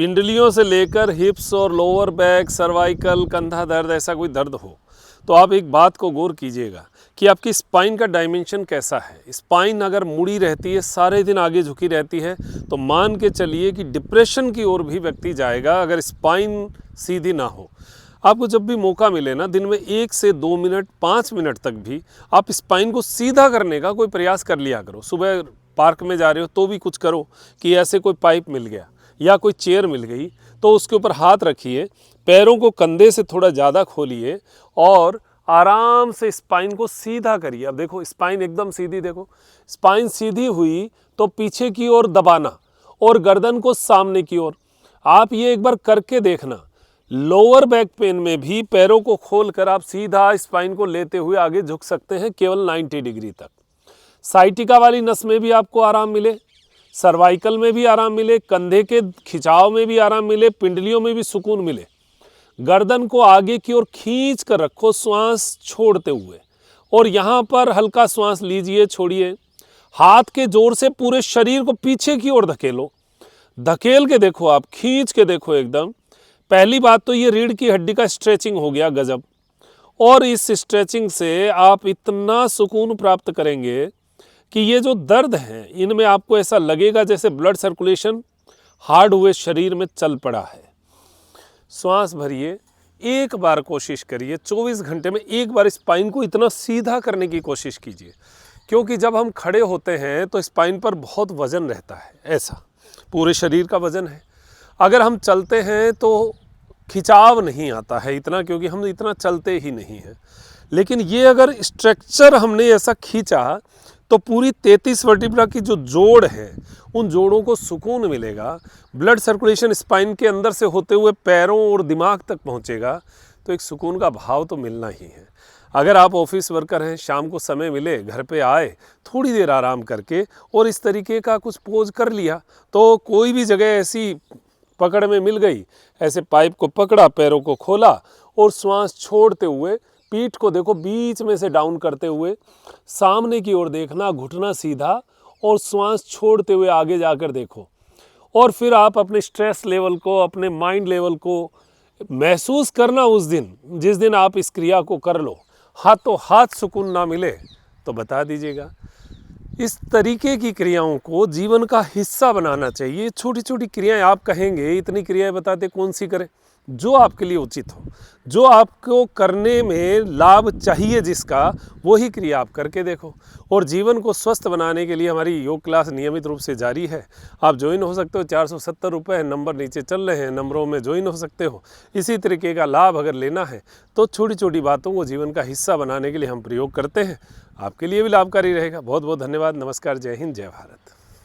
पिंडलियों से लेकर हिप्स और लोअर बैक, सर्वाइकल, कंधा दर्द, ऐसा कोई दर्द हो तो आप एक बात को गौर कीजिएगा कि आपकी स्पाइन का डायमेंशन कैसा है। स्पाइन अगर मुड़ी रहती है, सारे दिन आगे झुकी रहती है, तो मान के चलिए कि डिप्रेशन की ओर भी व्यक्ति जाएगा अगर स्पाइन सीधी ना हो। आपको जब भी मौका मिले ना, दिन में 1 से 2 मिनट, 5 मिनट तक भी आप स्पाइन को सीधा करने का कोई प्रयास कर लिया करो। सुबह पार्क में जा रहे हो तो भी कुछ करो कि ऐसे कोई पाइप मिल गया या कोई चेयर मिल गई तो उसके ऊपर हाथ रखिए, पैरों को कंधे से थोड़ा ज़्यादा खोलिए और आराम से स्पाइन को सीधा करिए। अब देखो स्पाइन एकदम सीधी, देखो स्पाइन सीधी हुई तो पीछे की ओर दबाना और गर्दन को सामने की ओर। आप ये एक बार करके देखना। लोअर बैक पेन में भी पैरों को खोलकर आप सीधा स्पाइन को लेते हुए आगे झुक सकते हैं केवल 90 डिग्री तक। साइटिका वाली नस में भी आपको आराम मिले, सर्वाइकल में भी आराम मिले, कंधे के खिंचाव में भी आराम मिले, पिंडलियों में भी सुकून मिले। गर्दन को आगे की ओर खींच कर रखो श्वास छोड़ते हुए, और यहाँ पर हल्का श्वास लीजिए, छोड़िए। हाथ के जोर से पूरे शरीर को पीछे की ओर धकेलो, धकेल के देखो, आप खींच के देखो एकदम। पहली बात तो ये रीढ़ की हड्डी का स्ट्रेचिंग हो गया गजब, और इस स्ट्रेचिंग से आप इतना सुकून प्राप्त करेंगे कि ये जो दर्द हैं इनमें आपको ऐसा लगेगा जैसे ब्लड सर्कुलेशन हार्ड हुए शरीर में चल पड़ा है। श्वास भरिए, एक बार कोशिश करिए, 24 घंटे में एक बार स्पाइन को इतना सीधा करने की कोशिश कीजिए, क्योंकि जब हम खड़े होते हैं तो स्पाइन पर बहुत वजन रहता है, ऐसा पूरे शरीर का वजन है। अगर हम चलते हैं तो खिंचाव नहीं आता है इतना, क्योंकि हम इतना चलते ही नहीं हैं। लेकिन ये अगर स्ट्रक्चर हमने ऐसा खींचा तो पूरी 33 वर्टिब्रा की जो जोड़ है उन जोड़ों को सुकून मिलेगा, ब्लड सर्कुलेशन स्पाइन के अंदर से होते हुए पैरों और दिमाग तक पहुंचेगा, तो एक सुकून का भाव तो मिलना ही है। अगर आप ऑफिस वर्कर हैं, शाम को समय मिले, घर पे आए, थोड़ी देर आराम करके और इस तरीके का कुछ पोज कर लिया, तो कोई भी जगह ऐसी पकड़ में मिल गई, ऐसे पाइप को पकड़ा, पैरों को खोला और श्वास छोड़ते हुए पीठ को देखो बीच में से डाउन करते हुए सामने की ओर देखना, घुटना सीधा, और श्वास छोड़ते हुए आगे जाकर देखो। और फिर आप अपने स्ट्रेस लेवल को, अपने माइंड लेवल को महसूस करना उस दिन जिस दिन आप इस क्रिया को कर लो। हाथों हाथ सुकून ना मिले तो बता दीजिएगा। इस तरीके की क्रियाओं को जीवन का हिस्सा बनाना चाहिए। छोटी छोटी क्रियाएं, आप कहेंगे इतनी क्रियाएं बताते कौन सी करें, जो आपके लिए उचित हो, जो आपको करने में लाभ चाहिए जिसका, वही क्रिया आप करके देखो। और जीवन को स्वस्थ बनाने के लिए हमारी योग क्लास नियमित रूप से जारी है। आप ज्वाइन हो सकते हो, 470 रुपये है, नंबर नीचे चल रहे हैं, नंबरों में ज्वाइन हो सकते हो। इसी तरीके का लाभ अगर लेना है तो छोटी छोटी बातों को जीवन का हिस्सा बनाने के लिए हम प्रयोग करते हैं। आपके लिए भी लाभकारी रहेगा। बहुत बहुत धन्यवाद। नमस्कार, जय हिंद, जय भारत।